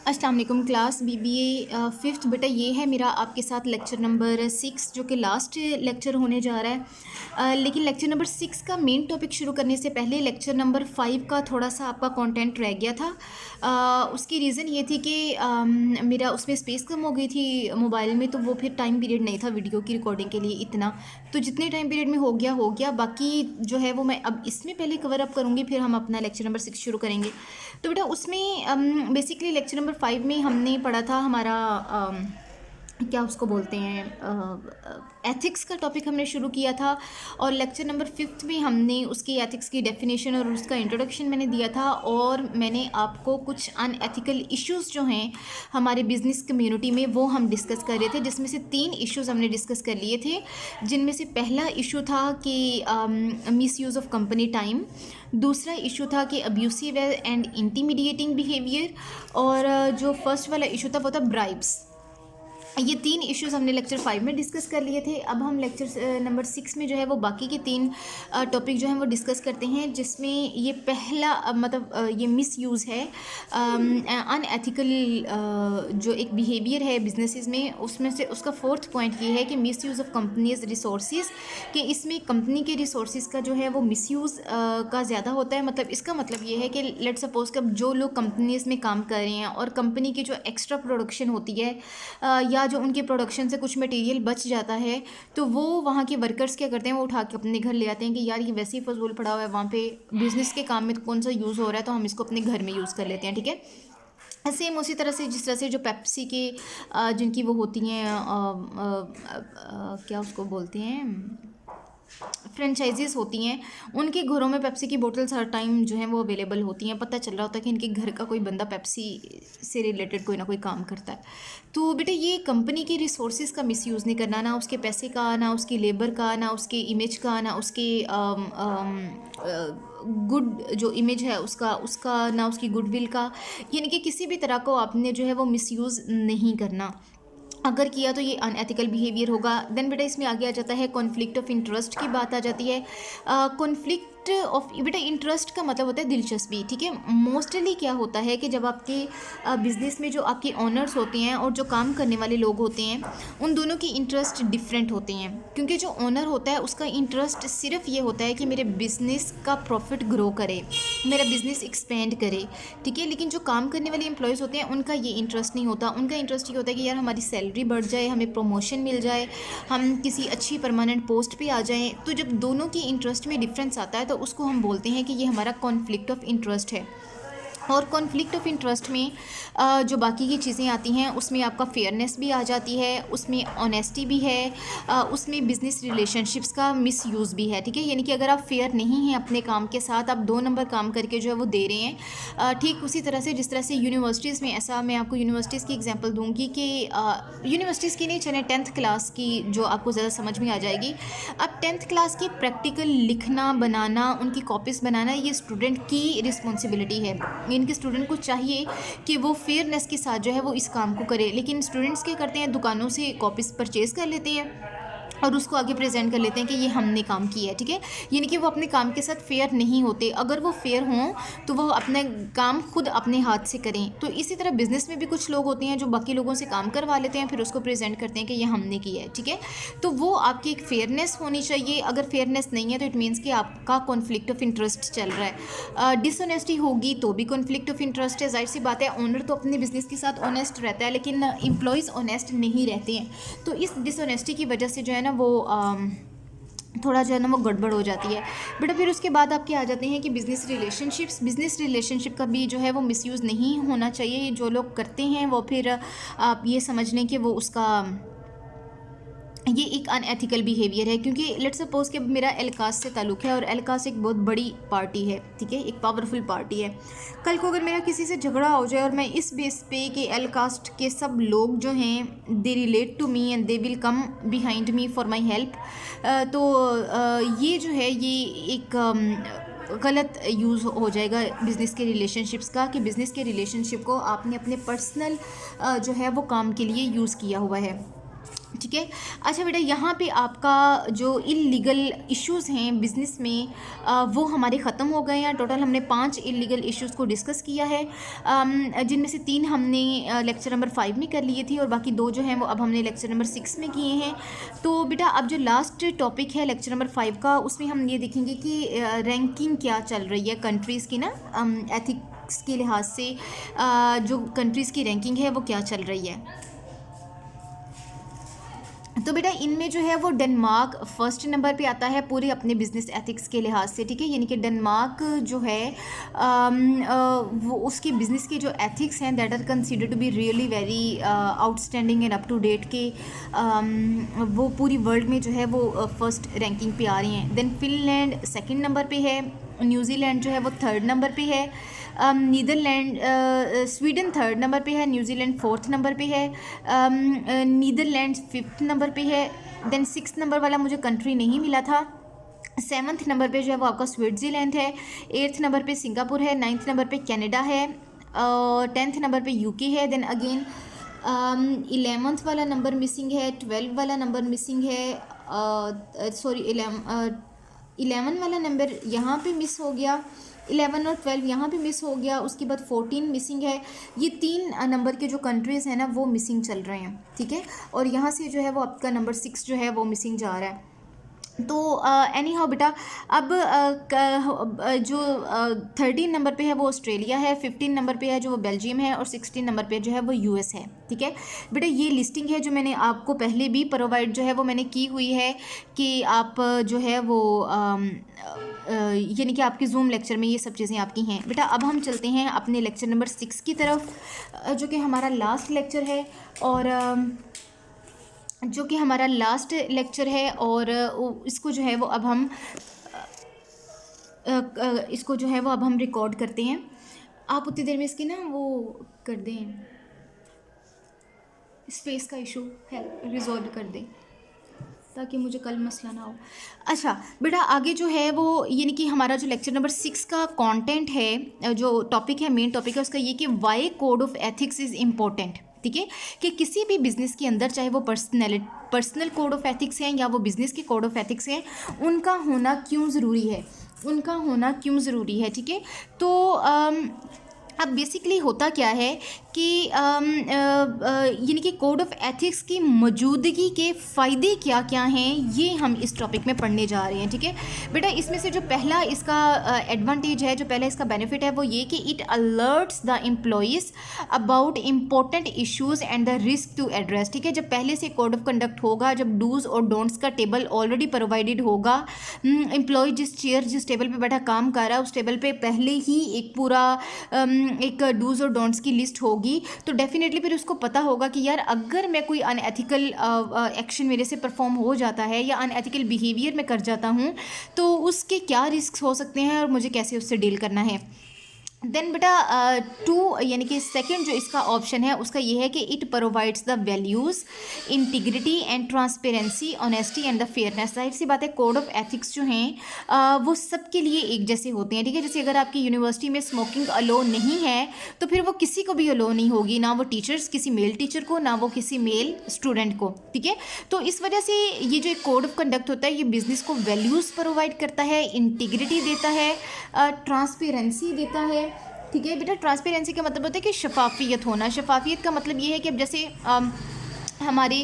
अस्सलाम वालेकुम class BBA fifth. बेटा ये है मेरा आपके साथ लेक्चर नंबर 6 जो कि लास्ट लेक्चर होने जा रहा है। लेकिन लेक्चर नंबर 6 का मेन टॉपिक शुरू करने से पहले लेक्चर नंबर 5 का थोड़ा सा आपका कंटेंट रह गया था। उसकी रीज़न ये थी कि मेरा उसमें स्पेस कम हो गई थी मोबाइल में, तो वो फिर टाइम पीरियड नहीं था वीडियो की रिकॉर्डिंग के लिए इतना। तो जितने टाइम पीरियड में हो गया, बाकी जो है वो मैं अब इसमें पहले कवर अप करूँगी, फिर हम अपना लेक्चर नंबर 6 शुरू करेंगे। तो बेटा उसमें बेसिकली लेक्चर नंबर 5 में हमने पढ़ा था हमारा क्या उसको बोलते हैं, एथिक्स का टॉपिक हमने शुरू किया था। और लेक्चर नंबर 5 में हमने उसकी एथिक्स की डेफिनेशन और उसका इंट्रोडक्शन मैंने दिया था। और मैंने आपको कुछ अनएथिकल इश्यूज़ जो हैं हमारे बिज़नेस कम्युनिटी में वो हम डिस्कस कर रहे थे, जिसमें से 3 इश्यूज़ हमने डिस्कस कर लिए थे। जिनमें से पहला इशू था कि miss use of company time, दूसरा इशू था कि अब्यूसिव एंड इंटीमिडिएटिंग बिहेवियर, और जो फर्स्ट वाला इशू था वो था ब्राइब्स। ये 3 इश्यूज़ हमने लेक्चर 5 में डिस्कस कर लिए थे। अब हम लेक्चर नंबर 6 में जो है वो बाकी के 3 टॉपिक जो हैं वो डिस्कस करते हैं, जिसमें ये पहला ये मिस यूज़ है, अनएथिकल जो एक बिहेवियर है बिजनेसेस में, उसमें से उसका 4th पॉइंट ये है कि miss use of companies resources, कि इसमें कंपनी के रिसोर्सेज का जो है वो मिस यूज़ का ज़्यादा होता है। मतलब इसका मतलब ये है कि लेट्स सपोज कि जो लोग कंपनीज में काम कर रहे हैं और कंपनी की जो एक्स्ट्रा प्रोडक्शन होती है या जो उनके प्रोडक्शन से कुछ मटेरियल बच जाता है, तो वो वहाँ के वर्कर्स क्या करते हैं, वो उठा के अपने घर ले आते हैं कि यार ये वैसे ही फजूल पड़ा हुआ है, वहाँ पे बिज़नेस के काम में कौन सा यूज़ हो रहा है, तो हम इसको अपने घर में यूज़ कर लेते हैं। ठीक है, सेम उसी तरह से जिस तरह से जो पेप्सी के जिनकी वो होती हैं क्या उसको बोलते हैं, फ्रेंचाइजीज होती हैं, उनके घरों में पेप्सी की बोतल्स हर टाइम जो हैं वो अवेलेबल होती हैं। पता चल रहा होता है कि इनके घर का कोई बंदा पेप्सी से रिलेटेड कोई ना कोई काम करता है। तो बेटा ये कंपनी के रिसोर्सेज का मिसयूज़ नहीं करना, ना उसके पैसे का, ना उसकी लेबर का, ना उसके इमेज का, ना उसके गुड जो इमेज है उसका उसका ना उसकी गुडविल का, यानी कि किसी भी तरह को आपने जो है वो मिसयूज़ नहीं करना। अगर किया तो ये अनएथिकल बिहेवियर होगा। देन बेटा इसमें आगे आ जाता है कॉन्फ्लिक्ट ऑफ इंटरेस्ट की बात आ जाती है। कॉन्फ्लिक्ट ऑफ बेटा इंटरेस्ट का मतलब होता है दिलचस्पी। ठीक है, मोस्टली क्या होता है कि जब आपके बिजनेस में जो आपके ओनर्स होते हैं और जो काम करने वाले लोग होते हैं, उन दोनों की इंटरेस्ट डिफरेंट होते हैं। क्योंकि जो ओनर होता है उसका इंटरेस्ट सिर्फ ये होता है कि मेरे बिज़नेस का प्रॉफिट ग्रो करे, मेरा बिज़नेस एक्सपेंड करे। ठीक है, लेकिन जो काम करने वाले एम्प्लॉयज़ होते हैं उनका ये इंटरेस्ट नहीं होता। उनका इंटरेस्ट ये होता है कि यार हमारी सैलरी बढ़ जाए, हमें प्रमोशन मिल जाए, हम किसी अच्छी परमानेंट पोस्ट पे आ जाएं। तो जब दोनों की इंटरेस्ट में डिफरेंस आता है तो उसको हम बोलते हैं कि ये हमारा कॉन्फ्लिक्ट ऑफ इंटरेस्ट है। और कॉन्फ्लिक्ट ऑफ इंटरेस्ट में जो बाकी की चीज़ें आती हैं उसमें आपका फेयरनेस भी आ जाती है, उसमें ऑनेस्टी भी है, उसमें बिज़नेस रिलेशनशिप्स का मिसयूज़ भी है। ठीक है, यानी कि अगर आप फेयर नहीं हैं अपने काम के साथ, आप 2 नंबर काम करके जो है वो दे रहे हैं। ठीक उसी तरह से जिस तरह से यूनिवर्सिटीज़ में, ऐसा मैं आपको यूनिवर्सिटीज़ की एग्जांपल दूंगी कि यूनिवर्सिटीज़ की नहीं, चलें 10th क्लास की जो आपको ज़्यादा समझ में आ जाएगी। अब 10th क्लास की प्रैक्टिकल लिखना बनाना, उनकी कॉपीज़ बनाना, ये स्टूडेंट की रिस्पॉन्सिबिलिटी है। इनके स्टूडेंट को चाहिए कि वो फेयरनेस के साथ जो है वो इस काम को करे। लेकिन स्टूडेंट्स क्या करते हैं, दुकानों से कॉपीज़ परचेज़ कर लेते हैं और उसको आगे प्रेजेंट कर लेते हैं कि ये हमने काम किया है। ठीक है, यानी कि वो अपने काम के साथ फेयर नहीं होते। अगर वो फेयर हों तो वो अपना काम खुद अपने हाथ से करें। तो इसी तरह बिज़नेस में भी कुछ लोग होते हैं जो बाकी लोगों से काम करवा लेते हैं, फिर उसको प्रेजेंट करते हैं कि ये हमने किया है। ठीक है, तो वो आपकी एक फेयरनेस होनी चाहिए। अगर फेयरनेस नहीं है तो इट मीन्स कि आपका कॉन्फ्लिक्ट ऑफ इंटरेस्ट चल रहा है। डिसऑनेस्टी होगी तो भी कॉन्फ्लिक्ट ऑफ इंटरेस्ट है। जाहिर सी बात है, ओनर तो अपने बिजनेस के साथ ऑनेस्ट रहता है लेकिन एम्प्लॉयज़ ऑनेस्ट नहीं रहते हैं। तो इस डिसऑनेस्टी की वजह से जो है ना वो थोड़ा जो है ना वो गड़बड़ हो जाती है। बेटा फिर उसके बाद आपके आ जाते हैं कि बिज़नेस रिलेशनशिप का भी जो है वो मिसयूज़ नहीं होना चाहिए। जो लोग करते हैं वो फिर आप ये समझ लें कि वो उसका ये एक अनएथिकल बिहेवियर है। क्योंकि लेट्स सपोज कि मेरा एलकास से ताल्लुक़ है और एलकास एक बहुत बड़ी पार्टी है। ठीक है, एक पावरफुल पार्टी है। कल को अगर मेरा किसी से झगड़ा हो जाए और मैं इस बेस पे कि एल कास्ट के सब लोग जो हैं they relate to me and they will come behind me for my help, तो ये जो है ये एक गलत यूज़ हो जाएगा बिज़नेस के रिलेशनशिप्स का, कि बिज़नेस के रिलेशनशिप को आपने अपने पर्सनल जो है वो काम के लिए यूज़ किया हुआ है। ठीक है। अच्छा बेटा, यहाँ पे आपका जो इलीगल इश्यूज़ हैं बिज़नेस में वो हमारे ख़त्म हो गए हैं। टोटल हमने 5 इलीगल इश्यूज़ को डिस्कस किया है, जिनमें से 3 हमने लेक्चर नंबर 5 में कर लिए थी और बाकी 2 जो हैं वो अब हमने लेक्चर नंबर 6 में किए हैं। तो बेटा अब जो लास्ट टॉपिक है लेक्चर नंबर 5 का, उसमें हम ये देखेंगे कि रैंकिंग क्या चल रही है कंट्रीज़ की ना, एथिक्स के लिहाज से जो कंट्रीज़ की रैंकिंग है वो क्या चल रही है। तो बेटा इनमें जो है वो डेनमार्क फर्स्ट नंबर पे आता है पूरे अपने बिजनेस एथिक्स के लिहाज से, ठीक है। यानी कि डेनमार्क जो है वो उसके बिज़नेस के जो एथिक्स हैं that are considered to be really very outstanding and up to date के, वो पूरी वर्ल्ड में जो है वो फर्स्ट रैंकिंग पे आ रही हैं। देन फिनलैंड सेकंड नंबर पे है, न्यूजीलैंड जो है वो थर्ड नंबर पे है, नीदरलैंड स्वीडन थर्ड नंबर पे है, न्यूजीलैंड फोर्थ नंबर पे है, नीदरलैंड फिफ्थ नंबर पे है। देन सिक्स नंबर वाला मुझे कंट्री नहीं मिला था। सेवन्थ नंबर पे जो है वो आपका स्विट्ज़रलैंड है, एट्थ नंबर पे सिंगापुर है, नाइन्थ नंबर पे कनाडा है, टेंथ नंबर पे यूके है। देन अगेन 11th वाला नंबर मिसिंग है, 12 वाला नंबर मिसिंग है, सॉरी 11 वाला नंबर यहाँ पे मिस हो गया, 11 और 12 यहाँ पे मिस हो गया, उसके बाद 14 मिसिंग है। ये 3 नंबर के जो कंट्रीज़ हैं ना वो मिसिंग चल रहे हैं, ठीक है। और यहाँ से जो है वो आपका नंबर 6 जो है वो मिसिंग जा रहा है। तो एनी हाउ बेटा अब जो 13 नंबर पे है वो ऑस्ट्रेलिया है, 15 नंबर पे है जो वो बेल्जियम है, और 16 नंबर पे जो है वो यूएस है, ठीक है। बेटा ये लिस्टिंग है जो मैंने आपको पहले भी प्रोवाइड जो है वो मैंने की हुई है कि आप जो है वो यानी कि आपके जूम लेक्चर में ये सब चीज़ें आपकी हैं। बेटा अब हम चलते हैं अपने लेक्चर नंबर 6 की तरफ, जो कि हमारा लास्ट लेक्चर है, और जो कि हमारा लास्ट लेक्चर है, और इसको जो है वो अब हम इसको जो है वो अब हम रिकॉर्ड करते हैं। आप उतनी देर में इसकी ना वो कर दें, स्पेस का इशू है रिजॉल्व कर दें ताकि मुझे कल मसला ना हो। अच्छा बेटा आगे जो है वो यानी कि हमारा जो लेक्चर नंबर 6 का कंटेंट है, जो टॉपिक है, मेन टॉपिक है उसका ये कि why code of ethics is important, ठीक है। कि किसी भी बिज़नेस के अंदर चाहे वो पर्सनल कोड ऑफ एथिक्स हैं या वो बिज़नेस के कोड ऑफ एथिक्स हैं, उनका होना क्यों ज़रूरी है, उनका होना क्यों ज़रूरी है, ठीक है। तो अब बेसिकली होता क्या है कि यानी कि कोड ऑफ एथिक्स की मौजूदगी के फ़ायदे क्या क्या हैं, ये हम इस टॉपिक में पढ़ने जा रहे हैं, ठीक है। बेटा इसमें से जो पहला इसका एडवांटेज है, जो पहला इसका बेनिफिट है वो ये कि it alerts the employees about important issues and the risk to address, ठीक है। जब पहले से कोड ऑफ कंडक्ट होगा, जब डूज़ और डोंट्स का टेबल ऑलरेडी प्रोवाइडेड होगा, एम्प्लॉय जिस टेबल पर बैठा काम कर रहा है उस टेबल पर पहले ही एक पूरा एक डूज़ और डोंट्स की लिस्ट होगी, तो डेफिनेटली फिर उसको पता होगा कि यार अगर मैं कोई अनएथिकल एक्शन मेरे से परफॉर्म हो जाता है या अनएथिकल बिहेवियर मैं कर जाता हूँ तो उसके क्या रिस्क हो सकते हैं और मुझे कैसे उससे डील करना है। देन बेटा 2 यानी कि सेकंड जो इसका ऑप्शन है उसका ये है कि it provides the values integrity and transparency, honesty and the fairness. जाहिर सी बात है कोड ऑफ एथिक्स जो हैं वो सबके लिए एक जैसे होते हैं, ठीक है। जैसे अगर आपकी यूनिवर्सिटी में स्मोकिंग अलो नहीं है तो फिर वो किसी को भी अलो नहीं होगी, ना वो टीचर्स किसी मेल टीचर को, ना वो किसी मेल स्टूडेंट को, ठीक है। तो इस वजह से ये जो एक कोड ऑफ कंडक्ट होता है ये बिज़नेस को वैल्यूज़ प्रोवाइड करता है, इंटीग्रिटी देता है, ट्रांसपेरेंसी देता है, ठीक है। बेटा ट्रांसपेरेंसी का मतलब होता है कि शफाफियत होना। शफाफियत का मतलब ये है कि अब जैसे हमारे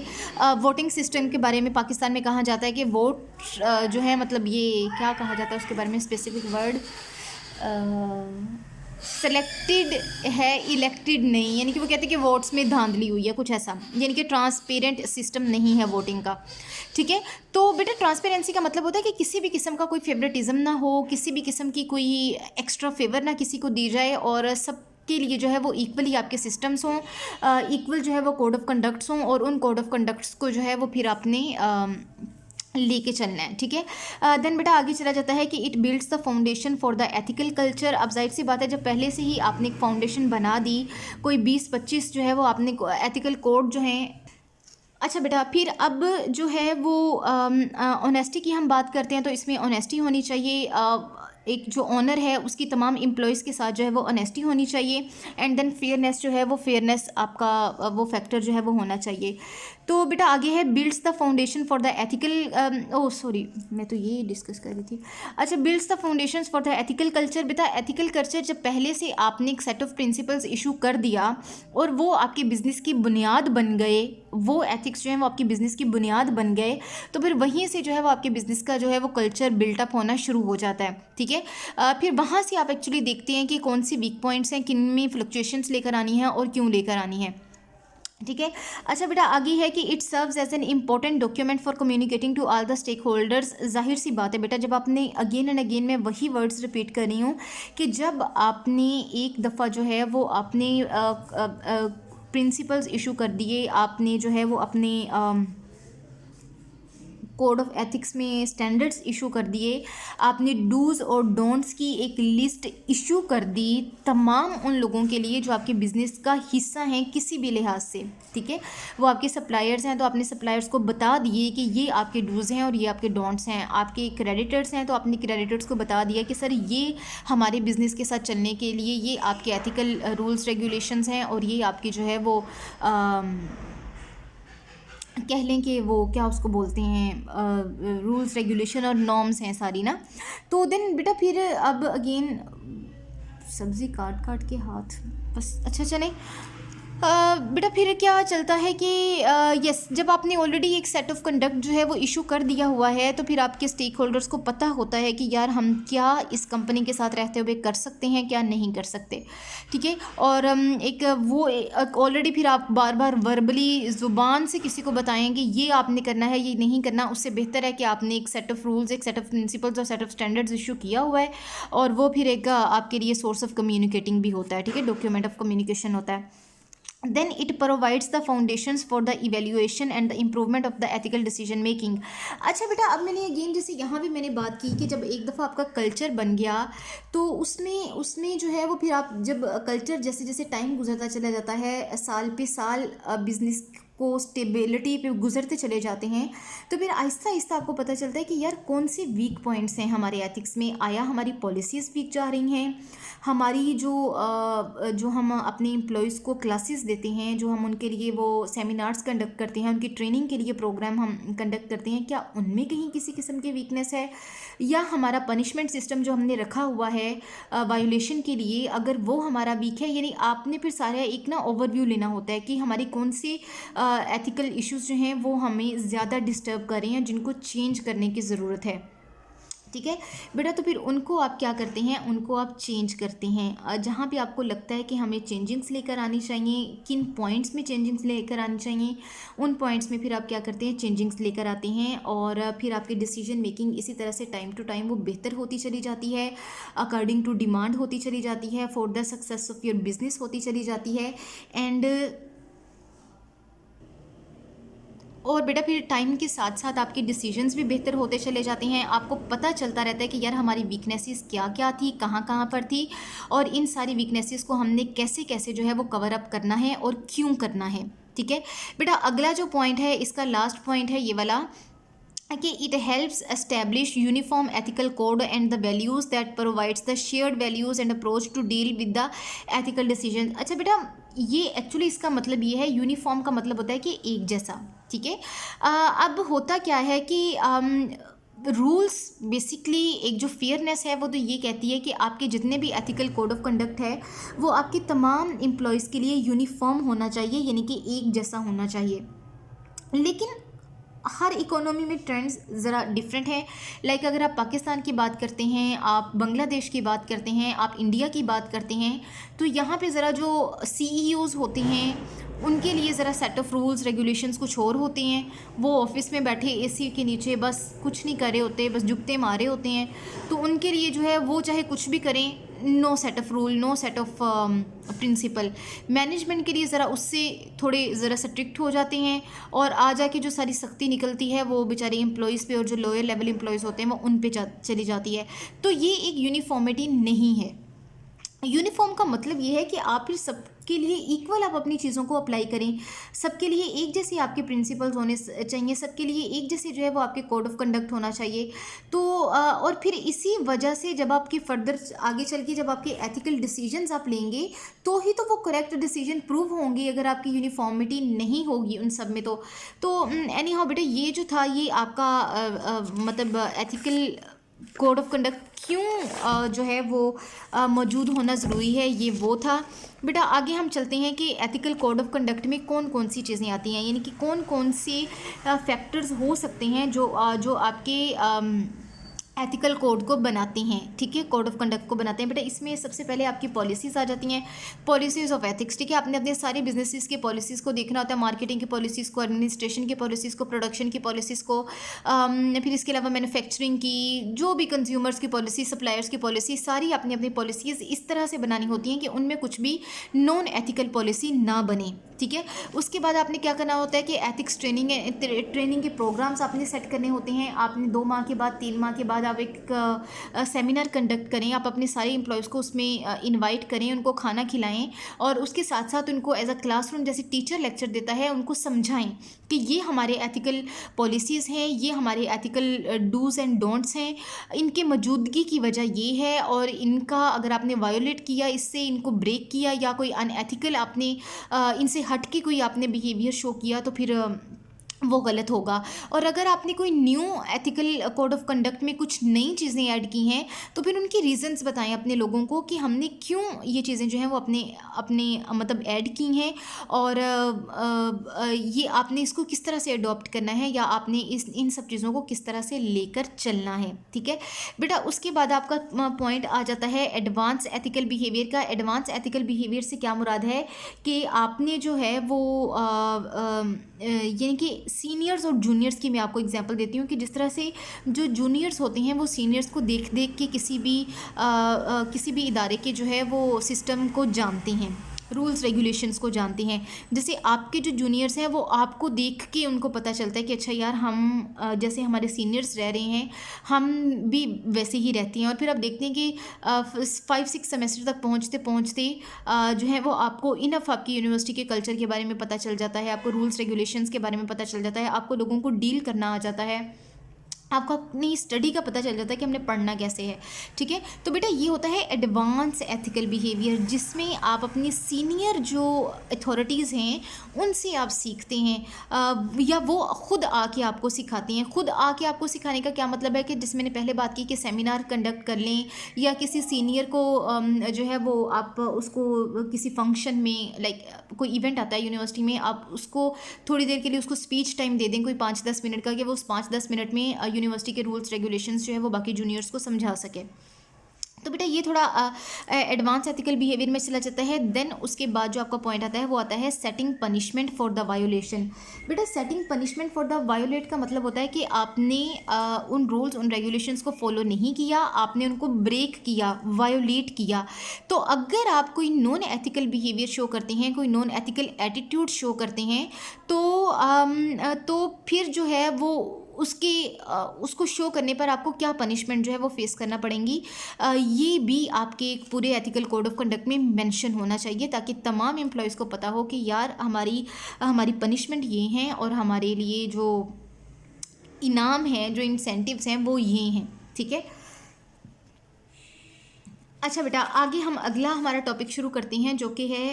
वोटिंग सिस्टम के बारे में पाकिस्तान में कहा जाता है कि वोट जो है मतलब ये क्या कहा जाता है उसके बारे में स्पेसिफिक वर्ड, सेलेक्टेड है इलेक्टेड नहीं, यानी कि वो कहते हैं कि वोट्स में धांधली हुई है कुछ ऐसा, यानी कि ट्रांसपेरेंट सिस्टम नहीं है वोटिंग का, ठीक है। तो बेटा ट्रांसपेरेंसी का मतलब होता है कि किसी भी किस्म का कोई फेवरेटिज्म ना हो, किसी भी किस्म की कोई एक्स्ट्रा फेवर ना किसी को दी जाए, और सब के लिए जो है वो इक्वली आपके सिस्टम्स हों, इक्वल जो है वो कोड ऑफ कंडक्ट्स हों, और उन कोड ऑफ कंडक्ट्स को जो है वो फिर आपने लेके चलना है, ठीक है। देन बेटा आगे चला जाता है कि it builds the foundation for the ethical culture. अब जाहिर सी बात है जब पहले से ही आपने एक फाउंडेशन बना दी, कोई 20-25 जो है वो आपने एथिकल कोड जो है। अच्छा बेटा फिर अब जो है वो ऑनेस्टी की हम बात करते हैं, तो इसमें ऑनेस्टी होनी चाहिए। एक जो ऑनर है उसकी तमाम एम्प्लॉयज़ के साथ जो है वो ऑनेस्टी होनी चाहिए। एंड देन फेयरनेस जो है वो फेयरनेस आपका वो फैक्टर जो है वो होना चाहिए। तो बेटा आगे है builds the foundation for the ethical, oh sorry मैं तो ये डिस्कस कर रही थी। अच्छा, builds the foundation for the ethical culture. बेटा एथिकल कल्चर जब पहले से आपने एक सेट ऑफ प्रिंसिपल्स इशू कर दिया और वो आपके बिज़नेस की बुनियाद बन गए, वो एथिक्स जो हैं वो आपकी बिज़नेस की बुनियाद बन गए, तो फिर वहीं से जो है वो आपके बिज़नेस का जो है वो कल्चर बिल्टअप होना शुरू हो जाता है। ठीक है, फिर वहाँ से आप एक्चुअली देखते हैं कि कौन सी वीक पॉइंट्स हैं, किन में फ्लक्चुएशंस लेकर आनी है और क्यों लेकर आनी है। ठीक है। अच्छा बेटा आगे है कि it serves as an important document for communicating to all the stakeholders. जाहिर सी बात है बेटा, जब आपने अगेन एंड अगेन मैं वही वर्ड्स रिपीट कर रही हूँ कि जब आपने एक दफ़ा जो है वो आपने प्रिंसिपल्स इशू कर दिए, आपने जो है वो अपने कोड ऑफ एथिक्स में स्टैंडर्ड्स इशू कर दिए, आपने डूज़ और डोंट्स की एक लिस्ट इशू कर दी तमाम उन लोगों के लिए जो आपके बिज़नेस का हिस्सा हैं किसी भी लिहाज से। ठीक है, वो आपके सप्लायर्स हैं तो आपने सप्लायर्स को बता दिए कि ये आपके डूज़ हैं और ये आपके डोंट्स हैं। आपके क्रेडिटर्स हैं तो आपने क्रेडिटर्स को बता दिया कि सर ये हमारे बिज़नेस के साथ चलने के लिए ये आपके एथिकल रूल्स रेगुलेशंस हैं और ये आपकी जो है वो कह लें कि वो क्या उसको बोलते हैं रूल्स रेगुलेशन और नॉर्म्स हैं सारी ना। तो देन बेटा फिर अब अगेन सब्ज़ी काट काट के हाथ बस, अच्छा चलें। बेटा फिर क्या चलता है कि यस, जब आपने ऑलरेडी एक सेट ऑफ कंडक्ट जो है वो इशू कर दिया हुआ है तो फिर आपके स्टेक होल्डर्स को पता होता है कि यार हम क्या इस कंपनी के साथ रहते हुए कर सकते हैं, क्या नहीं कर सकते। ठीक है, और एक वो ऑलरेडी फिर आप बार बार वर्बली ज़ुबान से किसी को बताएं कि ये आपने करना है, ये नहीं करना, उससे बेहतर है कि आपने एक सेट ऑफ रूल्स, एक सेट ऑफ प्रिंसिपल्स और सेट ऑफ स्टैंडर्ड्स इशू किया हुआ है और वो फिर एक आपके लिए सोर्स ऑफ कम्युनिकेटिंग भी होता है। ठीक है, डॉक्यूमेंट ऑफ कम्युनिकेशन होता है। then it provides the foundations for the evaluation and the improvement of the ethical decision making। अच्छा बेटा अब मैंने अगेन जैसे यहाँ भी मैंने बात की कि जब एक दफ़ा आपका कल्चर बन गया तो उसमें उसमें जो है वो फिर आप जब कल्चर जैसे जैसे टाइम गुजरता चला जाता है, साल पे साल बिजनेस को स्टेबिलिटी पे गुजरते चले जाते हैं, तो फिर आहिस्ता आहिस्ता आपको पता चलता है कि यार कौन से वीक पॉइंट्स हैं हमारे एथिक्स में। आया हमारी पॉलिसीज़ वीक जा रही हैं, हमारी जो हम अपने एम्प्लॉयज़ को क्लासेस देते हैं, जो हम उनके लिए वो सेमिनार्स कंडक्ट करते हैं, उनकी ट्रेनिंग के लिए प्रोग्राम हम कंडक्ट करते हैं, क्या उनमें कहीं किसी किस्म की वीकनेस है, या हमारा पनिशमेंट सिस्टम जो हमने रखा हुआ है वायोलेशन के लिए अगर वो हमारा वीक है। यानी आपने फिर सारा एक ना ओवरव्यू लेना होता है कि हमारी कौन से एथिकल इश्यूज़ जो हैं वो हमें ज़्यादा डिस्टर्ब कर रहे हैं, जिनको चेंज करने की ज़रूरत है। ठीक है बेटा, तो फिर उनको आप क्या करते हैं, उनको आप चेंज करते हैं। जहाँ पे आपको लगता है कि हमें चेंजिंग्स लेकर आनी चाहिए, किन पॉइंट्स में चेंजिंग्स लेकर आनी चाहिए, उन पॉइंट्स में फिर आप क्या करते हैं, चेंजिंग्स लेकर आते हैं। और फिर आपकी डिसीजन मेकिंग इसी तरह से टाइम टू टाइम वो बेहतर होती चली जाती है, अकॉर्डिंग टू डिमांड होती चली जाती है, for the success of your business होती चली जाती है। एंड और बेटा फिर टाइम के साथ साथ आपके डिसीजंस भी बेहतर होते चले जाते हैं। आपको पता चलता रहता है कि यार हमारी वीकनेसेस क्या क्या थी, कहाँ कहाँ पर थी, और इन सारी वीकनेसेस को हमने कैसे कैसे जो है वो कवर अप करना है और क्यों करना है। ठीक है बेटा, अगला जो पॉइंट है, इसका लास्ट पॉइंट है ये वाला कि it helps establish uniform ethical code and the values that provides the shared values and approach to deal with the ethical decision. अच्छा बेटा, ये एक्चुअली इसका मतलब ये है, यूनिफॉर्म का मतलब होता है कि एक जैसा। ठीक है, अब होता क्या है कि रूल्स बेसिकली एक जो फेयरनेस है वो तो ये कहती है कि आपके जितने भी एथिकल कोड ऑफ कंडक्ट है वो आपके तमाम एम्प्लॉयज़ के लिए यूनिफॉर्म होना चाहिए, यानी कि एक जैसा होना चाहिए। लेकिन हर इकोनॉमी में ट्रेंड्स ज़रा डिफरेंट है। लाइक अगर आप पाकिस्तान की बात करते हैं, आप बांग्लादेश की बात करते हैं, आप इंडिया की बात करते हैं, तो यहाँ पे ज़रा जो CEOs होते हैं उनके लिए ज़रा सेट ऑफ रूल्स रेगुलेशंस कुछ और होते हैं। वो ऑफिस में बैठे AC के नीचे बस कुछ नहीं कर रहे होते, बस जुगते मारे होते हैं। तो उनके लिए जो है वो चाहे कुछ भी करें, no set of rule, no set of principle. Management के लिए ज़रा उससे थोड़े ज़रा स्ट्रिक्ट हो जाते हैं और आ जाके जो सारी सख्ती निकलती है वो बेचारे एम्प्लॉयज़ पे और जो लोअर लेवल एम्प्लॉयज़ होते हैं वो उन पे चली जाती है। तो ये एक यूनिफॉर्मिटी नहीं है। यूनिफॉर्म का मतलब ये है कि आप फिर सब सबके लिए इक्वल आप अपनी चीज़ों को अप्लाई करें, सबके लिए एक जैसे आपके प्रिंसिपल्स होने चाहिए, सबके लिए एक जैसे जो है वो आपके कोड ऑफ कंडक्ट होना चाहिए। तो और फिर इसी वजह से जब आपकी फर्दर आगे चल के जब आपके एथिकल डिसीजंस आप लेंगे तो ही तो वो करेक्ट डिसीजन प्रूव होंगे, अगर आपकी यूनिफॉर्मिटी नहीं होगी उन सब में तो एनी हाउ बेटा ये जो था ये आपका मतलब एथिकल कोड ऑफ कंडक्ट क्यों जो है वो मौजूद होना ज़रूरी है, ये वो था। बेटा आगे हम चलते हैं कि एथिकल कोड ऑफ कंडक्ट में कौन कौन सी चीज़ें आती हैं, यानी कि कौन कौन से फैक्टर्स हो सकते हैं जो आपके एथिकल कोड को बनाते हैं, ठीक है, कोड ऑफ कंडक्ट को बनाते हैं। बेटा इसमें सबसे पहले आपकी पॉलिसीज़ आ जाती हैं, पॉलिसीज़ ऑफ एथिक्स, ठीक है। आपने अपने सारे बिजनेसेस के पॉलिसीज़ को देखना होता है, मार्केटिंग की पॉलिसीज़ को, एडमिनिस्ट्रेशन की पॉलिसीज़ को, प्रोडक्शन की पॉलिसीज़ को, फिर इसके अलावा मैन्युफैक्चरिंग की, जो भी कंज्यूमर्स की पॉलिसी, सप्लायर्स की पॉलिसी, सारी अपनी अपनी पॉलिसीज़ इस तरह से बनानी होती हैं कि उनमें कुछ भी नॉन एथिकल पॉलिसी ना बने, ठीक है। उसके बाद आपने क्या करना होता है कि एथिक्स ट्रेनिंग के प्रोग्राम्स आपने सेट करने होते हैं। आपने 2 माह के बाद 3 माह के बाद आप एक सेमिनार कंडक्ट करें, आप अपने सारे एम्प्लॉयज़ को उसमें इनवाइट करें, उनको खाना खिलाएं और उसके साथ साथ उनको एज अ क्लासरूम जैसे टीचर लेक्चर देता है उनको समझाएं कि ये हमारे एथिकल पॉलिसीज़ हैं, ये हमारे एथिकल डूज़ एंड डोंट्स हैं, इनके मौजूदगी की वजह ये है और इनका अगर आपने वायोलेट किया, इससे इनको ब्रेक किया या कोई अनएथिकल आपने इनसे हट के कोई आपने बिहेवियर शो किया तो फिर वो गलत होगा। और अगर आपने कोई new ethical code of conduct में कुछ नई चीज़ें ऐड की हैं तो फिर उनकी रीज़न्स बताएं अपने लोगों को कि हमने क्यों ये चीज़ें जो हैं वो अपने अपने मतलब ऐड की हैं और ये आपने इसको किस तरह से अडॉप्ट करना है या आपने इन सब चीज़ों को किस तरह से लेकर चलना है, ठीक है बेटा। उसके बाद आपका पॉइंट आ जाता है एडवांस एथिकल बिहेवियर का। एडवांस एथिकल बिहेवियर से क्या मुराद है कि आपने जो है वो यानी कि सीनियर्स और जूनियर्स की मैं आपको एग्जांपल देती हूँ कि जिस तरह से जो जूनियर्स होते हैं वो सीनियर्स को देख देख के किसी भी इदारे के जो है वो सिस्टम को जानते हैं, रूल्स रेगुलेशंस को जानते हैं। जैसे आपके जो जूनियर्स हैं वो आपको देख के उनको पता चलता है कि अच्छा यार हम जैसे हमारे सीनियर्स रह रहे हैं हम भी वैसे ही रहते हैं। और फिर आप देखते हैं कि 5-6 सेमेस्टर तक पहुँचते पहुँचते जो है वो आपको इनफ आपकी यूनिवर्सिटी के कल्चर के बारे में पता चल जाता है, आपको रूल्स रेगुलेशंस के बारे में पता चल जाता है, आपको लोगों को डील करना आ जाता है, आपको अपनी स्टडी का पता चल जाता है कि हमने पढ़ना कैसे है, ठीक है। तो बेटा ये होता है एडवांस एथिकल बिहेवियर जिसमें आप अपनी सीनियर जो अथॉरिटीज़ हैं उनसे आप सीखते हैं या वो ख़ुद आके आपको सिखाती हैं। ख़ुद आके आपको सिखाने का क्या मतलब है कि जिसमें मैंने पहले बात की कि सेमिनार कंडक्ट कर लें या किसी सीनियर को जो है वो आप उसको किसी फंक्शन में लाइक कोई इवेंट आता है यूनिवर्सिटी में, आप उसको थोड़ी देर के लिए उसको स्पीच टाइम दे दें कोई 5-10 मिनट का कि वो उस 5-10 मिनट में यूनिवर्सिटी के रूल्स रेगुलेशंस जो है वो बाकी जूनियर्स को समझा सके। तो बेटा ये थोड़ा एडवांस एथिकल बिहेवियर में चला जाता है। देन उसके बाद जो आपका पॉइंट आता है वो आता है setting punishment for the violation. बेटा setting punishment for the violate का मतलब होता है कि आपने उन रूल्स उन रेगुलेशंस को फॉलो नहीं किया, आपने उनको ब्रेक किया, वायोलेट किया। तो अगर आप कोई नॉन एथिकल बिहेवियर शो करते हैं, कोई नॉन एथिकल एटीट्यूड शो करते हैं तो फिर जो है वो उसको शो करने पर आपको क्या पनिशमेंट जो है वो फेस करना पड़ेंगी, ये भी आपके एक पूरे एथिकल कोड ऑफ कंडक्ट में मेंशन होना चाहिए ताकि तमाम एम्प्लॉयज़ को पता हो कि यार हमारी पनिशमेंट ये हैं और हमारे लिए जो इनाम हैं, जो इंसेंटिव्स हैं वो ये हैं, ठीक है। अच्छा बेटा आगे हम अगला हमारा टॉपिक शुरू करते हैं जो कि है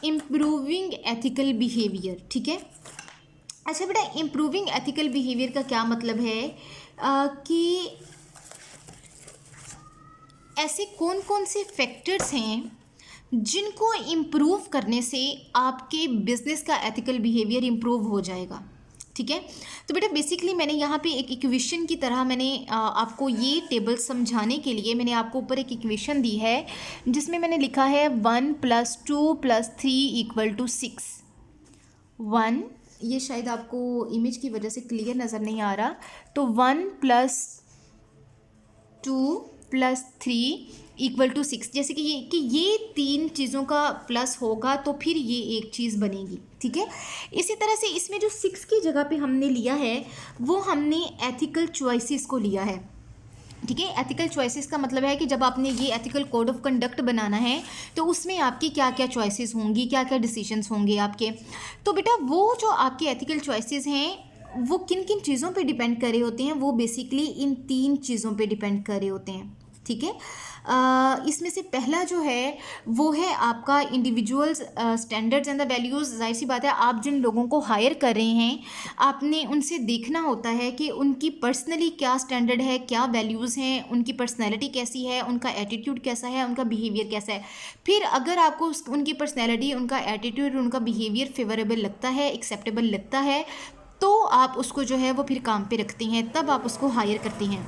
इम्प्रूविंग एथिकल बिहेवियर, ठीक है। अच्छा बेटा इम्प्रूविंग एथिकल बिहेवियर का क्या मतलब है कि ऐसे कौन कौन से फैक्टर्स हैं जिनको इम्प्रूव करने से आपके बिजनेस का एथिकल बिहेवियर इम्प्रूव हो जाएगा, ठीक है। तो बेटा बेसिकली मैंने यहाँ पे एक इक्वेशन की तरह मैंने आपको ये टेबल समझाने के लिए मैंने आपको ऊपर एक इक्वेशन दी है जिसमें मैंने लिखा है 1 + 2 + 3 = 6। 1 ये शायद आपको इमेज की वजह से क्लियर नज़र नहीं आ रहा, तो 1 + 2 + 3 = 6। जैसे कि ये 3 चीज़ों का प्लस होगा तो फिर ये एक चीज़ बनेगी, ठीक है। इसी तरह से इसमें जो 6 की जगह पे हमने लिया है वो हमने एथिकल चॉइसेस को लिया है। ठीक है। एथिकल चॉइसेस का मतलब है कि जब आपने ये एथिकल कोड ऑफ कंडक्ट बनाना है तो उसमें आपकी क्या क्या चॉइसेस होंगी, क्या क्या डिसीजंस होंगे आपके। तो बेटा वो जो आपके एथिकल चॉइसेस हैं वो किन किन चीज़ों पे डिपेंड कर रहे होते हैं, वो बेसिकली इन 3 चीज़ों पे डिपेंड कर रहे होते हैं। ठीक है। इसमें से पहला जो है वो है आपका individuals standards and the values. जाहिर सी बात है, आप जिन लोगों को हायर कर रहे हैं आपने उनसे देखना होता है कि उनकी पर्सनली क्या स्टैंडर्ड है, क्या वैल्यूज़ हैं, उनकी पर्सनैलिटी कैसी है, उनका एटीट्यूड कैसा है, उनका बिहेवियर कैसा है। फिर अगर आपको उनकी पर्सनैलिटी, उनका एटीट्यूड, उनका बिहेवियर फेवरेबल लगता है, एक्सेप्टेबल लगता है, तो आप उसको जो है वो फिर काम पे रखते हैं, तब आप उसको हायर करते हैं।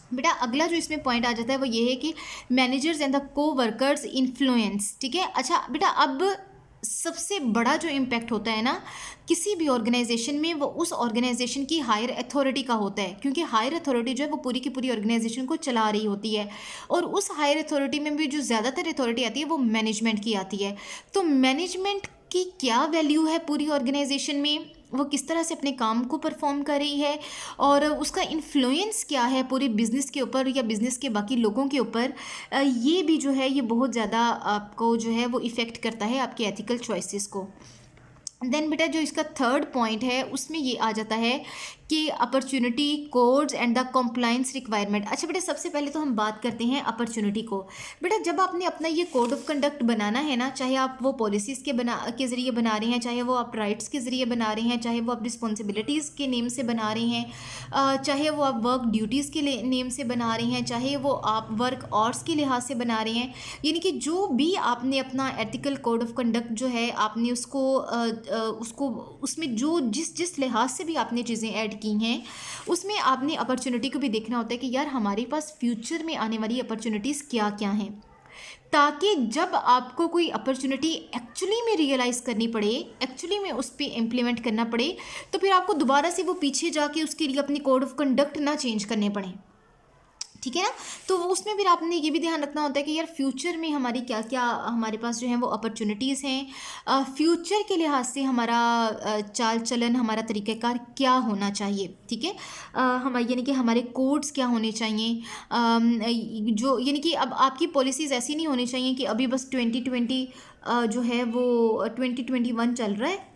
बेटा अगला जो इसमें पॉइंट आ जाता है वो ये है कि मैनेजर्स एंड द को वर्कर्स इन्फ्लुएंस। ठीक है। अच्छा बेटा, अब सबसे बड़ा जो इम्पैक्ट होता है ना किसी भी ऑर्गेनाइजेशन में, वो उस ऑर्गेनाइजेशन की हायर अथॉरिटी का होता है, क्योंकि हायर अथॉरिटी जो है वो पूरी की पूरी ऑर्गेनाइजेशन को चला रही होती है। और उस हायर अथॉरिटी में भी जो ज़्यादातर अथॉरिटी आती है वो मैनेजमेंट की आती है। तो मैनेजमेंट की क्या वैल्यू है पूरी ऑर्गेनाइजेशन में, वो किस तरह से अपने काम को परफॉर्म कर रही है, और उसका इन्फ्लुएंस क्या है पूरे बिज़नेस के ऊपर या बिज़नेस के बाकी लोगों के ऊपर, ये भी जो है ये बहुत ज़्यादा आपको जो है वो इफ़ेक्ट करता है आपके एथिकल चॉइसेस को। देन बेटा जो इसका थर्ड पॉइंट है उसमें ये आ जाता है कि opportunity codes and the compliance requirement. अच्छा बेटा, सबसे पहले तो हम बात करते हैं अपॉर्चुनिटी को। बेटा जब आपने अपना ये कोड ऑफ कंडक्ट बनाना है ना, चाहे आप वो पॉलिसीज़ के ज़रिए बना रहे हैं, चाहे वो आप राइट्स के ज़रिए बना रहे हैं, चाहे वो आप रिस्पॉन्सिबिलिटीज़ के नेम से बना रहे हैं, चाहे वो आप वर्क ड्यूटीज़ के नेम से बना रहे हैं, चाहे वो आप वर्क आवर्स के लिहाज से बना रहे हैं, यानी कि जो भी आपने अपना एथिकल कोड ऑफ कंडक्ट जो है आपने उसको उसमें जो जिस जिस लिहाज से भी आपने चीज़ें ऐड की हैं उसमें आपने अपॉर्चुनिटी को भी देखना होता है कि यार हमारे पास फ्यूचर में आने वाली अपॉर्चुनिटीज़ क्या क्या हैं, ताकि जब आपको कोई अपॉर्चुनिटी एक्चुअली में रियलाइज़ करनी पड़े, एक्चुअली में उस पर इम्प्लीमेंट करना पड़े, तो फिर आपको दोबारा से वो पीछे जाके उसके लिए अपनी कोड ऑफ कंडक्ट ना चेंज करने पड़े। ठीक है ना। तो उसमें फिर आपने ये भी ध्यान रखना होता है कि यार फ्यूचर में हमारी क्या क्या हमारे पास जो है वो अपॉर्चुनिटीज़ हैं, फ्यूचर के लिहाज से हमारा चाल चलन, हमारा तरीक़ाकार क्या होना चाहिए। ठीक है। हम यानी कि हमारे कोड्स क्या होने चाहिए, जो यानी कि अब आपकी पॉलिसीज़ ऐसी नहीं होनी चाहिए कि अभी बस 2020 जो है वो 2021 चल रहा है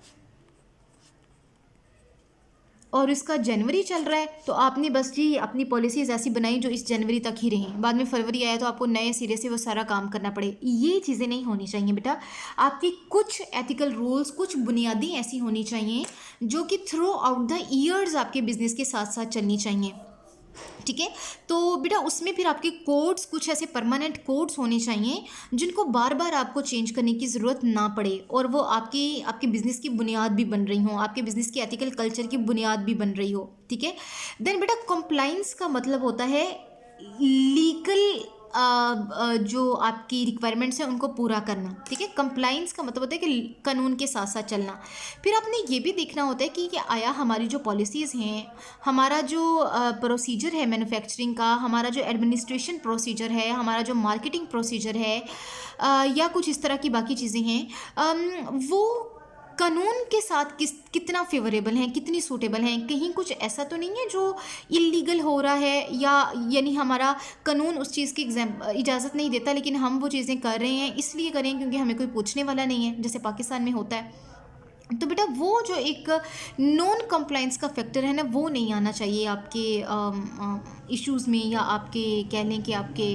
और इसका जनवरी चल रहा है, तो आपने बस जी अपनी पॉलिसीज़ ऐसी बनाई जो इस जनवरी तक ही रहें, बाद में फरवरी आया तो आपको नए सिरे से वो सारा काम करना पड़े। ये चीज़ें नहीं होनी चाहिए बेटा। आपकी कुछ एथिकल रूल्स, कुछ बुनियादी ऐसी होनी चाहिए जो कि थ्रू आउट द ईयर्स आपके बिजनेस के साथ साथ चलनी चाहिए। ठीक है। तो बेटा उसमें फिर आपके कोड्स कुछ ऐसे परमानेंट कोड्स होने चाहिए जिनको बार बार आपको चेंज करने की ज़रूरत ना पड़े, और वो आपके बिज़नेस की बुनियाद भी बन रही हो, आपके बिज़नेस की एथिकल कल्चर की बुनियाद भी बन रही हो। ठीक है। देन बेटा कंप्लाइंस का मतलब होता है लीगल जो आपकी रिक्वायरमेंट्स हैं उनको पूरा करना। ठीक है। कंप्लाइंस का मतलब होता है कि कानून के साथ साथ चलना। फिर आपने ये भी देखना होता है कि आया हमारी जो पॉलिसीज़ हैं, हमारा जो प्रोसीजर है मैन्युफैक्चरिंग का, हमारा जो एडमिनिस्ट्रेशन प्रोसीजर है, हमारा जो मार्केटिंग प्रोसीजर है, या कुछ इस तरह की बाकी चीज़ें हैं, वो कानून के साथ कितना फेवरेबल हैं, कितनी सूटेबल हैं। कहीं कुछ ऐसा तो नहीं है जो इलीगल हो रहा है, या यानी हमारा कानून उस चीज़ की इजाज़त नहीं देता लेकिन हम वो चीज़ें कर रहे हैं इसलिए करें क्योंकि हमें कोई पूछने वाला नहीं है, जैसे पाकिस्तान में होता है। तो बेटा वो जो एक नॉन कंप्लाइंस का फैक्टर है ना, वो नहीं आना चाहिए आपके इश्यूज़ में, या आपके कह लें कि आपके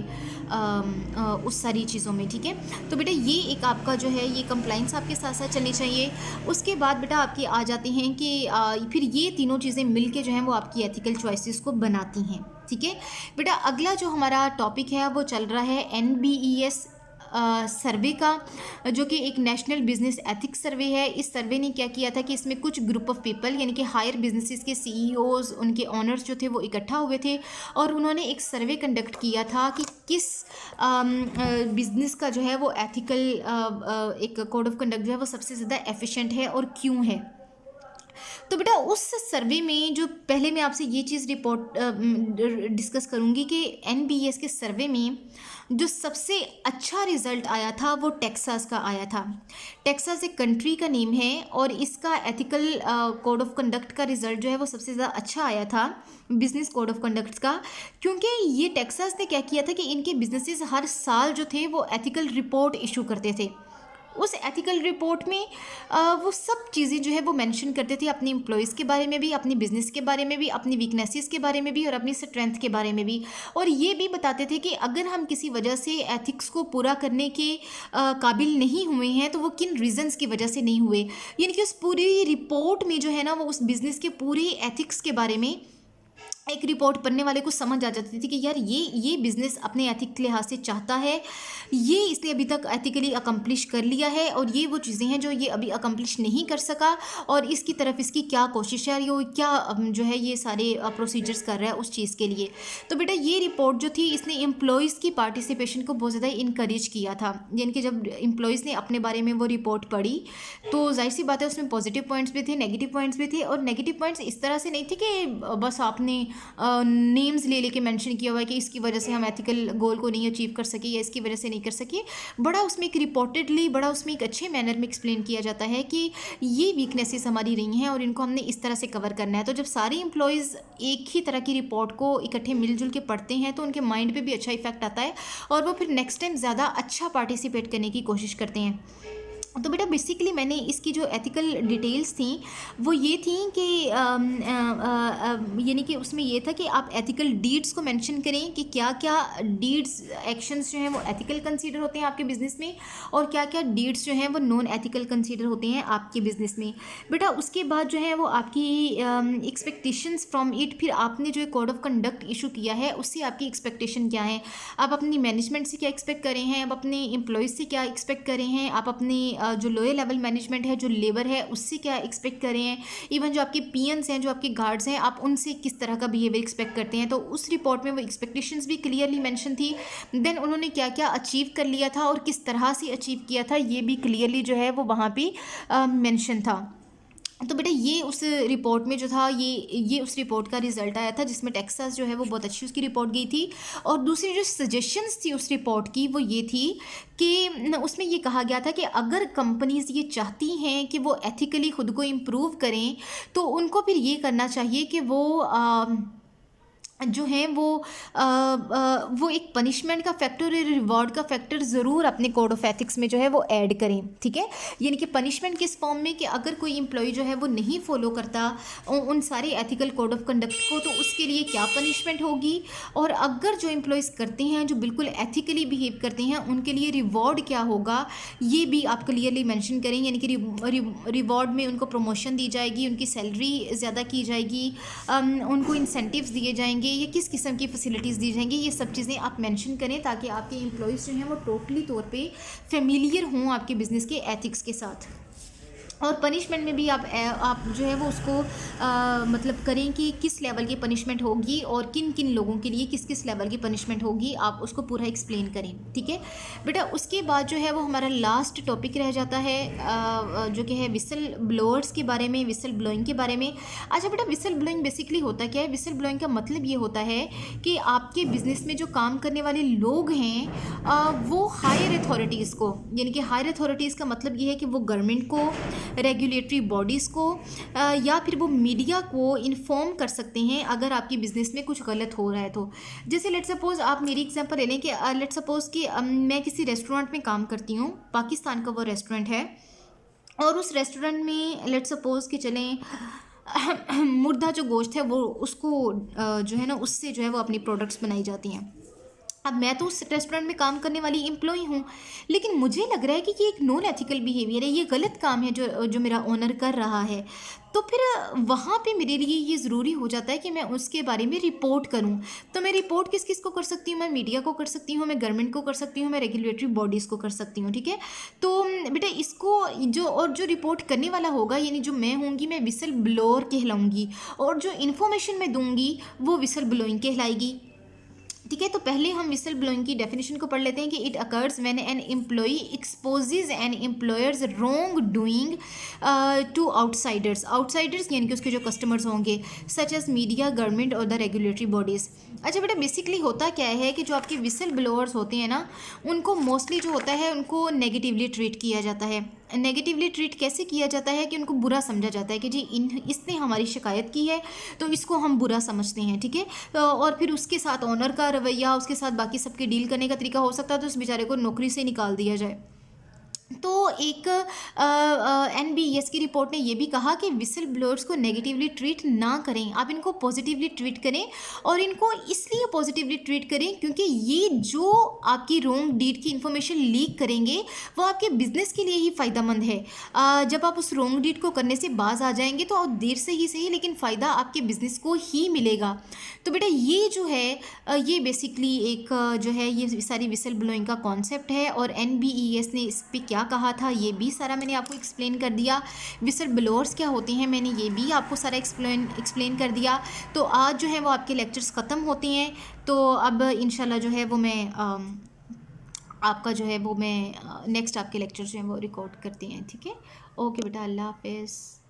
उस सारी चीज़ों में। ठीक है। तो बेटा ये एक आपका जो है ये कंप्लाइंस आपके साथ साथ चलनी चाहिए। उसके बाद बेटा आपकी आ जाती हैं कि फिर ये तीनों चीज़ें मिल के जो हैं वो आपकी एथिकल चॉइसेस को बनाती हैं। ठीक है। बेटा अगला जो हमारा टॉपिक है वो चल रहा है NBES सर्वे का, जो कि एक नेशनल बिजनेस एथिक्स सर्वे है। इस सर्वे ने क्या किया था कि इसमें कुछ ग्रुप ऑफ पीपल यानी कि हायर बिजनेसेस के CEOs, उनके ऑनर्स जो थे वो इकट्ठा हुए थे और उन्होंने एक सर्वे कंडक्ट किया था कि किस बिजनेस का जो है वो एथिकल एक कोड ऑफ कंडक्ट जो है वो सबसे ज़्यादा एफिशिएंट है और क्यों है। तो बेटा उस सर्वे में जो पहले मैं आपसे ये चीज़ रिपोर्ट डिस्कस करूँगी कि एनबीएस के सर्वे में जो सबसे अच्छा रिजल्ट आया था वो टेक्सास का आया था। टेक्सास एक कंट्री का नेम है और इसका एथिकल कोड ऑफ कंडक्ट का रिजल्ट जो है वो सबसे ज़्यादा अच्छा आया था बिजनेस कोड ऑफ कंडक्ट का, क्योंकि ये टेक्सास ने क्या किया था कि इनके बिजनेसेस हर साल जो थे वो एथिकल रिपोर्ट इशू करते थे। उस एथिकल रिपोर्ट में वो सब चीज़ें जो है वो मेंशन करते थे अपने एम्प्लॉयज़ के बारे में भी, अपनी बिजनेस के बारे में भी, अपनी वीकनेसेस के बारे में भी और अपनी स्ट्रेंथ के बारे में भी। और ये भी बताते थे कि अगर हम किसी वजह से एथिक्स को पूरा करने के काबिल नहीं हुए हैं तो वो किन रीजंस की वजह से नहीं हुए। यानी कि उस पूरी रिपोर्ट में जो है ना वो उस बिज़नेस के पूरे एथिक्स के बारे में एक रिपोर्ट पढ़ने वाले को समझ आ जाती थी कि यार ये बिज़नेस अपने एथिक लिहाज से चाहता है, ये इसने अभी तक एथिकली अकम्प्लिश कर लिया है और ये वो चीज़ें हैं जो ये अभी अकम्प्लिश नहीं कर सका और इसकी तरफ इसकी क्या कोशिश है, ये क्या जो है ये सारे प्रोसीजर्स कर रहा है उस चीज़ के लिए। तो बेटा ये रिपोर्ट जो थी इसने एम्प्लॉयज़ की पार्टिसिपेशन को बहुत ज़्यादा इनकरेज किया था। यानी कि जब एम्प्लॉयज़ ने अपने बारे में वो रिपोर्ट पढ़ी तो जाहिर सी बात है उसमें पॉजिटिव पॉइंट्स भी थे, नेगेटिव पॉइंट्स भी थे। और नेगेटिव पॉइंट्स इस तरह से नहीं थे कि बस आपने नेम्स ले लेके मेंशन किया हुआ है कि इसकी वजह से हम एथिकल गोल को नहीं अचीव कर सके या इसकी वजह से नहीं कर सके। बड़ा उसमें एक रिपोर्टेडली बड़ा उसमें एक अच्छे मैनर में एक्सप्लेन किया जाता है कि ये वीकनेसेस हमारी रही हैं और इनको हमने इस तरह से कवर करना है। तो जब सारे एम्प्लॉयज़ एक ही तरह की रिपोर्ट को इकट्ठे मिलजुल के पढ़ते हैं तो उनके माइंड पे भी अच्छा इफेक्ट आता है और वो फिर नेक्स्ट टाइम ज़्यादा अच्छा पार्टिसिपेट करने की कोशिश करते हैं। तो बेटा बेसिकली मैंने इसकी जो एथिकल डिटेल्स थी वो ये थी कि यानी कि उसमें ये था कि आप एथिकल डीड्स को मेंशन करें कि क्या क्या डीड्स एक्शंस जो हैं वो एथिकल कंसीडर होते हैं आपके बिज़नेस में और क्या क्या डीड्स जो हैं वो नॉन एथिकल कंसीडर होते हैं आपके बिज़नेस में। बेटा उसके बाद जो है वो आपकी एक्सपेक्टेशंस फ्रॉम इट, फिर आपने जो कोड ऑफ कंडक्ट इशू किया है उससे आपकी एक्सपेक्टेशन क्या है, आप अपनी मैनेजमेंट से क्या एक्सपेक्ट कर रहे हैं, आप अपने एम्प्लॉयज़ से क्या एक्सपेक्ट कर रहे हैं, आप अपने जो लोअर लेवल मैनेजमेंट है जो लेबर है उससे क्या एक्सपेक्ट कर रहे हैं, इवन जो आपके पीएन्स हैं जो आपके गार्ड्स हैं आप उनसे किस तरह का बिहेवियर एक्सपेक्ट करते हैं। तो उस रिपोर्ट में वो एक्सपेक्टेशंस भी क्लियरली मेंशन थी। देन उन्होंने क्या क्या अचीव कर लिया था और किस तरह से अचीव किया था ये भी क्लियरली जो है वो वहाँ पे मेंशन था। तो बेटा ये उस रिपोर्ट में जो था ये उस रिपोर्ट का रिजल्ट आया था जिसमें टेक्सास जो है वो बहुत अच्छी उसकी रिपोर्ट गई थी। और दूसरी जो सजेशंस थी उस रिपोर्ट की वो ये थी कि उसमें ये कहा गया था कि अगर कंपनीज ये चाहती हैं कि वो एथिकली ख़ुद को इम्प्रूव करें तो उनको फिर ये करना चाहिए कि वो जो है वो एक पनिशमेंट का फैक्टर और रिवॉर्ड का फैक्टर ज़रूर अपने कोड ऑफ एथिक्स में जो है वो ऐड करें। ठीक है, यानी कि पनिशमेंट किस फॉर्म में कि अगर कोई एम्प्लॉय जो है वो नहीं फॉलो करता उन सारे एथिकल कोड ऑफ कंडक्ट को तो उसके लिए क्या पनिशमेंट होगी, और अगर जो एम्प्लॉयज़ करते हैं जो बिल्कुल एथिकली बिहेव करते हैं उनके लिए रिवॉर्ड क्या होगा, ये भी आप क्लियरली मेंशन करें। यानी कि रिवॉर्ड में उनको प्रमोशन दी जाएगी, उनकी सैलरी ज़्यादा की जाएगी, उनको इंसेंटिव्स दिए जाएंगे, ये किस किस्म की फैसिलिटीज़ दी जाएंगी, ये सब चीज़ें आप मेंशन करें ताकि आपके एम्प्लॉयज़ जो हैं वो टोटली तौर पे फेमिलियर हों आपके बिज़नेस के एथिक्स के साथ। और पनिशमेंट में भी आप जो है वो उसको मतलब करें कि किस लेवल की पनिशमेंट होगी और किन किन लोगों के लिए किस किस लेवल की पनिशमेंट होगी, आप उसको पूरा एक्सप्लेन करें। ठीक है बेटा, उसके बाद जो है वो हमारा लास्ट टॉपिक रह जाता है जो कि है विसल ब्लोअर्स के बारे में, विसल ब्लोइंग के बारे में। अच्छा बेटा, विसल ब्लोइंग बेसिकली होता क्या है? विसल ब्लोइंग का मतलब ये होता है कि आपके बिज़नेस में जो काम करने वाले लोग हैं वो हायर अथॉरिटीज़ को, यानी कि हायर अथॉरिटीज़ का मतलब ये है कि वो गवर्नमेंट को, रेगुलेटरी बॉडीज़ को या फिर वो मीडिया को इन्फॉर्म कर सकते हैं अगर आपकी बिज़नेस में कुछ गलत हो रहा है तो। जैसे लेट सपोज़ आप मेरी एग्जांपल ले लें कि लेट सपोज़ कि मैं किसी रेस्टोरेंट में काम करती हूँ, पाकिस्तान का वो रेस्टोरेंट है, और उस रेस्टोरेंट में लेट सपोज़ कि चलें मुर्दा जो गोश्त है वो उसको जो है ना उससे जो है वो अपनी प्रोडक्ट्स बनाई जाती हैं। अब मैं तो उस रेस्टोरेंट में काम करने वाली एम्प्लॉय हूँ, लेकिन मुझे लग रहा है कि ये एक नॉन एथिकल बिहेवियर है, ये गलत काम है जो मेरा ओनर कर रहा है। तो फिर वहाँ पे मेरे लिए ये ज़रूरी हो जाता है कि मैं उसके बारे में रिपोर्ट करूँ। तो मैं रिपोर्ट किस किस को कर सकती हूँ? मैं मीडिया को कर सकती हूँ, मैं गवर्नमेंट को कर सकती हूँ, मैं रेगुलेटरी बॉडीज़ को कर सकती हूँ। ठीक है, तो बेटा इसको जो रिपोर्ट करने वाला होगा, यानी जो मैं होंगी, मैं विसल ब्लोअर कहलाऊँगी, और जो इन्फॉर्मेशन मैं दूँगी वो विसल ब्लोइंग कहलाएगी। ठीक है। तो पहले हम विसल ब्लोइंग की डेफिनेशन को पढ़ लेते हैं कि it occurs when an employee exposes an employer's wrongdoing to outsiders. Outsiders यानी कि उसके जो कस्टमर्स होंगे, सच एज मीडिया, गवर्नमेंट और द रेगुलेटरी बॉडीज़। अच्छा बेटा, बेसिकली होता क्या है कि जो आपके विसल ब्लोअर्स होते हैं ना, उनको मोस्टली जो होता है उनको नेगेटिवली ट्रीट किया जाता है। नेगेटिवली ट्रीट कैसे किया जाता है कि उनको बुरा समझा जाता है कि जी इसने हमारी शिकायत की है तो इसको हम बुरा समझते हैं, ठीक है। और फिर उसके साथ ऑनर का रवैया, उसके साथ बाकी सबके डील करने का तरीका हो सकता है तो उस बेचारे को नौकरी से निकाल दिया जाए। तो एक NBES की रिपोर्ट ने ये भी कहा कि विसल ब्लोअर्स को नेगेटिवली ट्रीट ना करें, आप इनको पॉजिटिवली ट्रीट करें। और इनको इसलिए पॉजिटिवली ट्रीट करें क्योंकि ये जो आपकी रॉन्ग डीड की इन्फॉर्मेशन लीक करेंगे वो आपके बिजनेस के लिए ही फ़ायदेमंद है। जब आप उस रॉन्ग डीड को करने से बाज आ जाएंगे तो देर से ही सही लेकिन फ़ायदा आपके बिजनेस को ही मिलेगा। तो बेटा ये जो है ये बेसिकली एक जो है ये सारी विसल ब्लोइंग का कॉन्सेप्ट है और NBES ने इस पर क्या कहा था ये भी सारा मैंने आपको एक्सप्लेन कर दिया। विसल ब्लोअर्स क्या होते हैं मैंने ये भी आपको सारा एक्सप्लेन कर दिया। तो आज जो है वो आपके लेक्चर्स ख़त्म होते हैं। तो अब इंशाल्लाह जो है वो मैं आपका जो है वो मैं नेक्स्ट आपके लेक्चर जो है वो रिकॉर्ड करते हैं, ठीक है। ओके बेटा, अल्लाह हाफिज़।